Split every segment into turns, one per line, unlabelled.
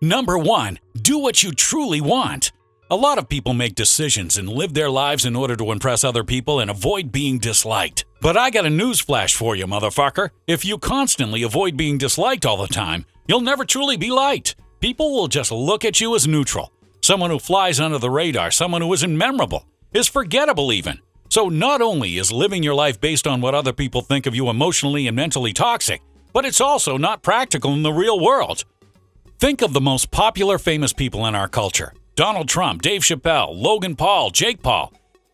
Number 1. Do what you truly want. A lot of people make decisions and live their lives in order to impress other people and avoid being disliked. But I got a news flash for you, motherfucker. If you constantly avoid being disliked all the time, you'll never truly be liked. People will just look at you as neutral. Someone who flies under the radar, someone who isn't memorable, is forgettable even. So not only is living your life based on what other people think of you emotionally and mentally toxic, but it's also not practical in the real world. Think of the most popular famous people in our culture. Donald Trump, Dave Chappelle, Logan Paul, Jake Paul.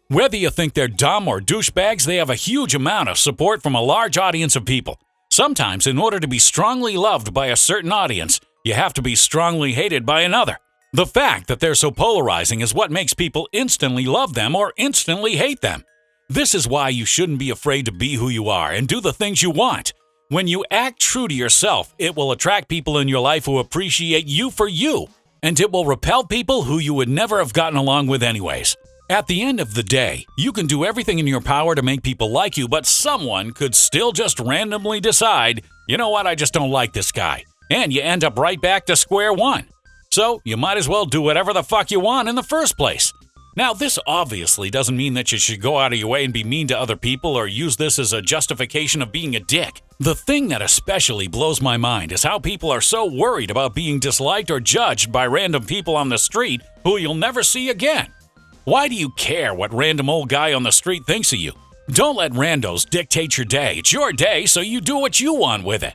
Whether you think they're dumb or douchebags, they have a huge amount of support from a large audience of people. Sometimes, in order to be strongly loved by a certain audience, you have to be strongly hated by another. The fact that they're so polarizing is what makes people instantly love them or instantly hate them. This is why you shouldn't be afraid to be who you are and do the things you want. When you act true to yourself, it will attract people in your life who appreciate you for you, and it will repel people who you would never have gotten along with anyways. At the end of the day, you can do everything in your power to make people like you, but someone could still just randomly decide, you know what, I just don't like this guy. And you end up right back to square one. So you might as well do whatever the fuck you want in the first place. Now, this obviously doesn't mean that you should go out of your way and be mean to other people or use this as a justification of being a dick. The thing that especially blows my mind is how people are so worried about being disliked or judged by random people on the street who you'll never see again. Why do you care what random old guy on the street thinks of you? Don't let randos dictate your day. It's your day, so you do what you want with it.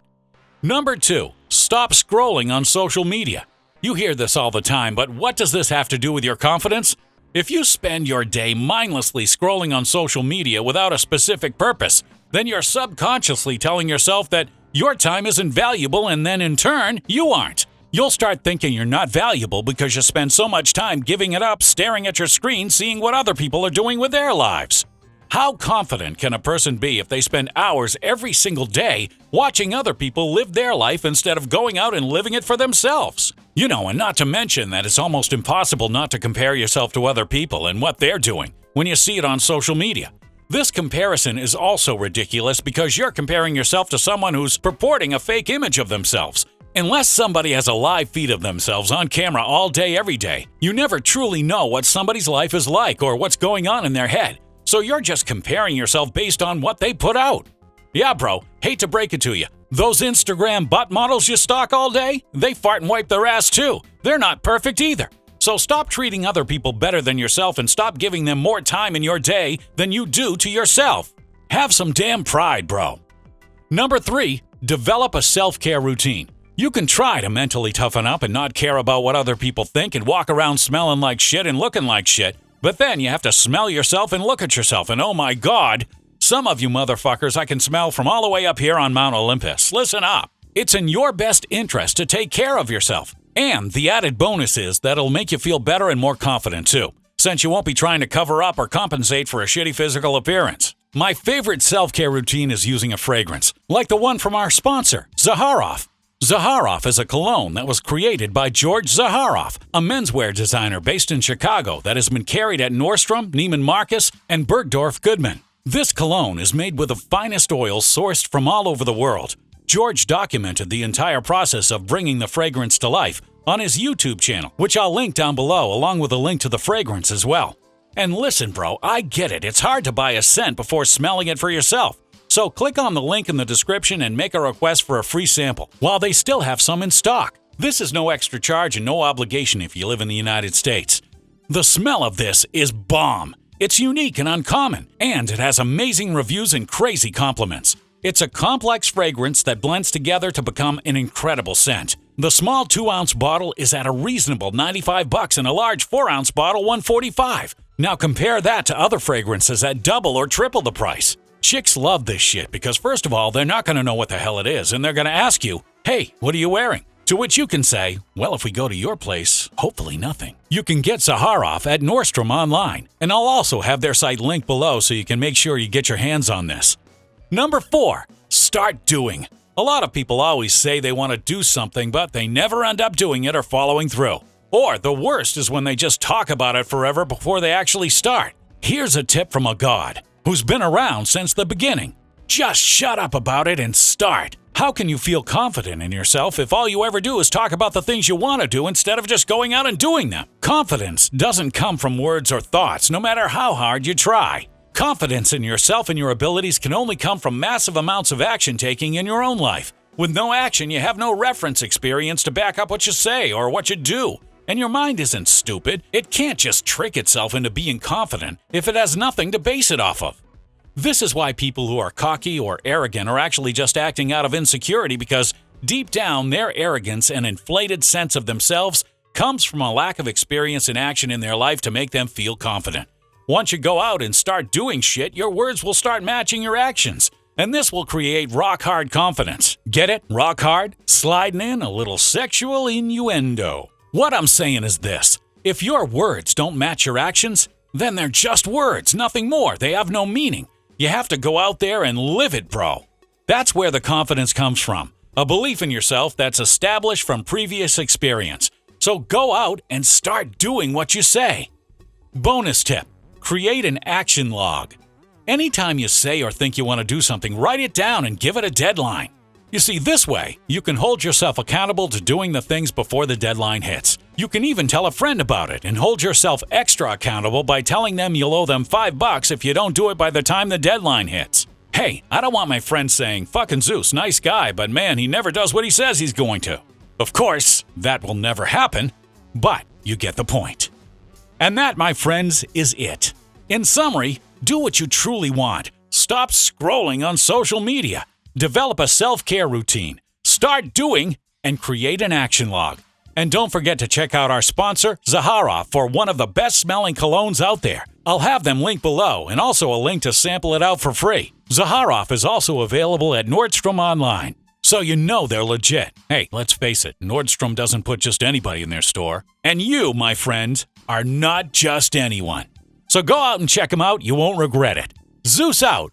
Number 2, stop scrolling on social media. You hear this all the time, but what does this have to do with your confidence? If you spend your day mindlessly scrolling on social media without a specific purpose, then you're subconsciously telling yourself that your time isn't valuable and then in turn, you aren't. You'll start thinking you're not valuable because you spend so much time giving it up, staring at your screen, seeing what other people are doing with their lives. How confident can a person be if they spend hours every single day watching other people live their life instead of going out and living it for themselves? You know, and not to mention that it's almost impossible not to compare yourself to other people and what they're doing when you see it on social media. This comparison is also ridiculous because you're comparing yourself to someone who's purporting a fake image of themselves. Unless somebody has a live feed of themselves on camera all day, every day, you never truly know what somebody's life is like or what's going on in their head. So you're just comparing yourself based on what they put out. Yeah, bro, hate to break it to you. Those Instagram butt models you stalk all day, they fart and wipe their ass too. They're not perfect either. So stop treating other people better than yourself and stop giving them more time in your day than you do to yourself. Have some damn pride, bro. Number 3, develop a self-care routine. You can try to mentally toughen up and not care about what other people think and walk around smelling like shit and looking like shit, but then you have to smell yourself and look at yourself, and oh my God, some of you motherfuckers I can smell from all the way up here on Mount Olympus. Listen up. It's in your best interest to take care of yourself. And the added bonus is that it'll make you feel better and more confident too, since you won't be trying to cover up or compensate for a shitty physical appearance. My favorite self-care routine is using a fragrance, like the one from our sponsor, Zaharoff. Zaharoff is a cologne that was created by George Zaharoff, a menswear designer based in Chicago that has been carried at Nordstrom, Neiman Marcus, and Bergdorf Goodman. This cologne is made with the finest oils sourced from all over the world. George documented the entire process of bringing the fragrance to life on his YouTube channel, which I'll link down below along with a link to the fragrance as well. And listen, bro, I get it. It's hard to buy a scent before smelling it for yourself. So click on the link in the description and make a request for a free sample while they still have some in stock. This is no extra charge and no obligation if you live in the United States. The smell of this is bomb. It's unique and uncommon, and it has amazing reviews and crazy compliments. It's a complex fragrance that blends together to become an incredible scent. The small 2-ounce bottle is at a reasonable $95 and a large 4-ounce bottle $145. Now compare that to other fragrances at double or triple the price. Chicks love this shit because first of all, they're not going to know what the hell it is and they're going to ask you, hey, what are you wearing? To which you can say, well, if we go to your place, hopefully nothing. You can get Zaharoff at Nordstrom online, and I'll also have their site linked below so you can make sure you get your hands on this. Number 4, start doing. A lot of people always say they want to do something, but they never end up doing it or following through. Or the worst is when they just talk about it forever before they actually start. Here's a tip from a god who's been around since the beginning. Just shut up about it and start. How can you feel confident in yourself if all you ever do is talk about the things you want to do instead of just going out and doing them? Confidence doesn't come from words or thoughts, no matter how hard you try. Confidence in yourself and your abilities can only come from massive amounts of action taking in your own life. With no action, you have no reference experience to back up what you say or what you do. And your mind isn't stupid. It can't just trick itself into being confident if it has nothing to base it off of. This is why people who are cocky or arrogant are actually just acting out of insecurity, because deep down, their arrogance and inflated sense of themselves comes from a lack of experience and action in their life to make them feel confident. Once you go out and start doing shit, your words will start matching your actions, and this will create rock-hard confidence. Get it? Rock hard? Sliding in a little sexual innuendo. What I'm saying is this: if your words don't match your actions, then they're just words, nothing more. They have no meaning. You have to go out there and live it, bro. That's where the confidence comes from. A belief in yourself that's established from previous experience. So go out and start doing what you say. Bonus tip: create an action log. Anytime you say or think you want to do something, write it down and give it a deadline. You see, this way, you can hold yourself accountable to doing the things before the deadline hits. You can even tell a friend about it and hold yourself extra accountable by telling them you'll owe them $5 if you don't do it by the time the deadline hits. Hey, I don't want my friend saying, "Fucking Zeus, nice guy, but man, he never does what he says he's going to." Of course, that will never happen, but you get the point. And that, my friends, is it. In summary, do what you truly want. Stop scrolling on social media. Develop a self-care routine. Start doing and create an action log. And don't forget to check out our sponsor, Zahara, for one of the best-smelling colognes out there. I'll have them linked below, and also a link to sample it out for free. Zaharoff is also available at Nordstrom Online, so you know they're legit. Hey, let's face it, Nordstrom doesn't put just anybody in their store. And you, my friends, are not just anyone. So go out and check them out. You won't regret it. Zeus out.